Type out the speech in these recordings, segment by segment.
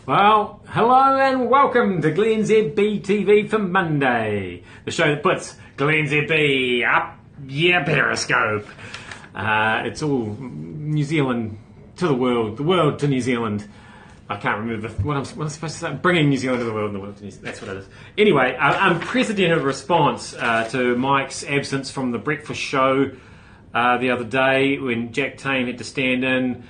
Well, hello and welcome to glennzb TV for Monday, the show that puts glennzb up your Periscope. It's all New Zealand to the world to New Zealand. I can't remember what I'm supposed to say. Bringing New Zealand to the world and the world to New Zealand. That's what it is. Anyway, unprecedented response to Mike's absence from the breakfast show the other day when Jack Tame had to stand in.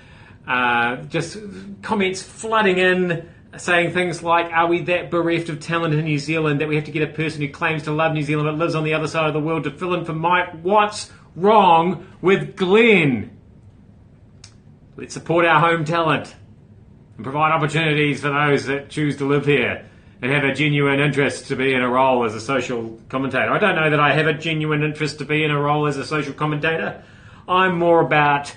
Just comments flooding in, saying things like, are we that bereft of talent in New Zealand that we have to get a person who claims to love New Zealand but lives on the other side of the world to fill in for Mike? What's wrong with Glenn? Let's support our home talent and provide opportunities for those that choose to live here and have a genuine interest to be in a role as a social commentator. I don't know that I have a genuine interest to be in a role as a social commentator. I'm more about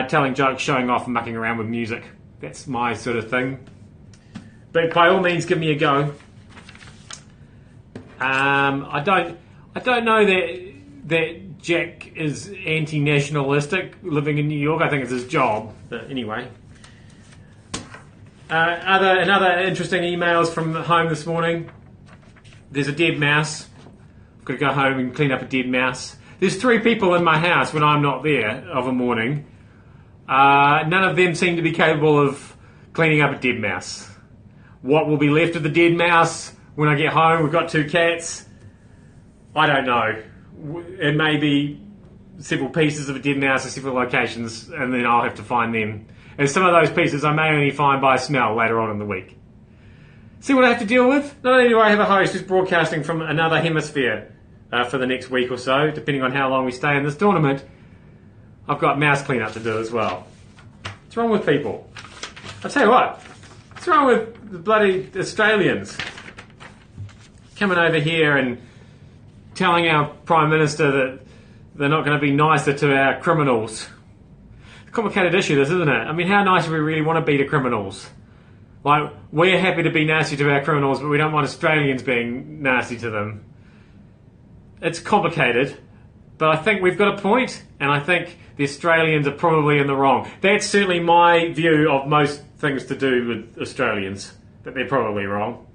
telling jokes, showing off and mucking around with music. That's my sort of thing. But by all means, give me a go. I don't know that Jack is anti-nationalistic living in New York. I think it's his job. But anyway. Another interesting emails from home this morning. There's a dead mouse. I've got to go home and clean up a dead mouse. There's 3 people in my house when I'm not there of a morning. None of them seem to be capable of cleaning up a dead mouse. What will be left of the dead mouse when I get home? We've got 2 cats. I don't know. It may be several pieces of a dead mouse at several locations, and then I'll have to find them. And some of those pieces I may only find by smell later on in the week. See what I have to deal with? Not only do I have a host who's broadcasting from another hemisphere for the next week or so, depending on how long we stay in this tournament, I've got mouse cleanup to do as well. What's wrong with people? I'll tell you what, what's wrong with the bloody Australians coming over here and telling our Prime Minister that they're not going to be nicer to our criminals? Complicated issue, this, isn't it? I mean, how nice do we really want to be to criminals? Like, we're happy to be nasty to our criminals, but we don't want Australians being nasty to them. It's complicated, but I think we've got a point, and I think the Australians are probably in the wrong. That's certainly my view of most things to do with Australians, that they're probably wrong.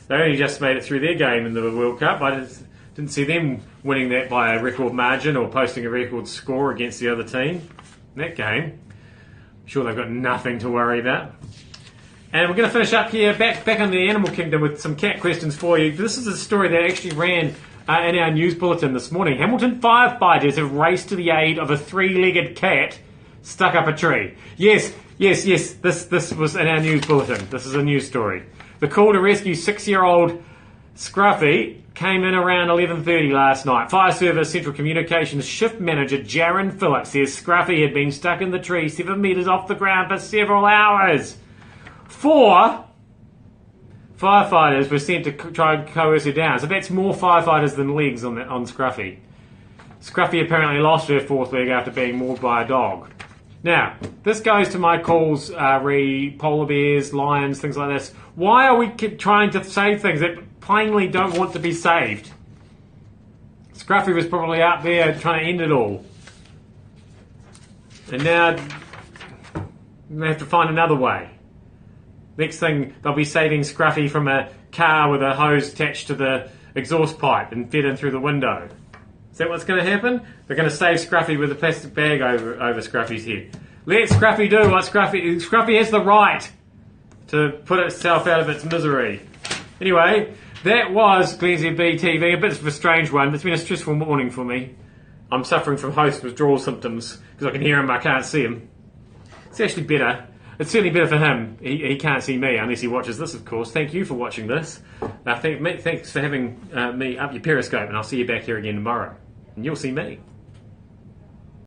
They only just made it through their game in the World Cup. I didn't see them winning that by a record margin or posting a record score against the other team. That game. I'm sure they've got nothing to worry about. And we're going to finish up here, back on the animal kingdom with some cat questions for you. This is a story that actually ran in our news bulletin this morning. Hamilton firefighters have raced to the aid of a 3-legged cat stuck up a tree. Yes, this was in our news bulletin. This is a news story. The call to rescue 6-year-old Scruffy came in around 11:30 last night. Fire Service Central Communications Shift Manager Jaron Phillips says Scruffy had been stuck in the tree 7 metres off the ground for several hours. 4 firefighters were sent to try and coerce her down. So that's more firefighters than legs on Scruffy. Scruffy apparently lost her 4th leg after being mauled by a dog. Now, this goes to my calls re polar bears, lions, things like this. Why are we trying to save things that plainly don't want to be saved? Scruffy was probably out there trying to end it all. And now we have to find another way. Next thing, they'll be saving Scruffy from a car with a hose attached to the exhaust pipe and fed in through the window. Is that what's going to happen? They're going to save Scruffy with a plastic bag over Scruffy's head. Let Scruffy do what Scruffy has the right to put itself out of its misery. Anyway, that was glennzb TV, a bit of a strange one. It's been a stressful morning for me. I'm suffering from host withdrawal symptoms because I can hear him, I can't see him. It's actually better. It's certainly better for him. He can't see me unless he watches this, of course. Thank you for watching this. Thanks for having me up your Periscope, and I'll see you back here again tomorrow. And you'll see me.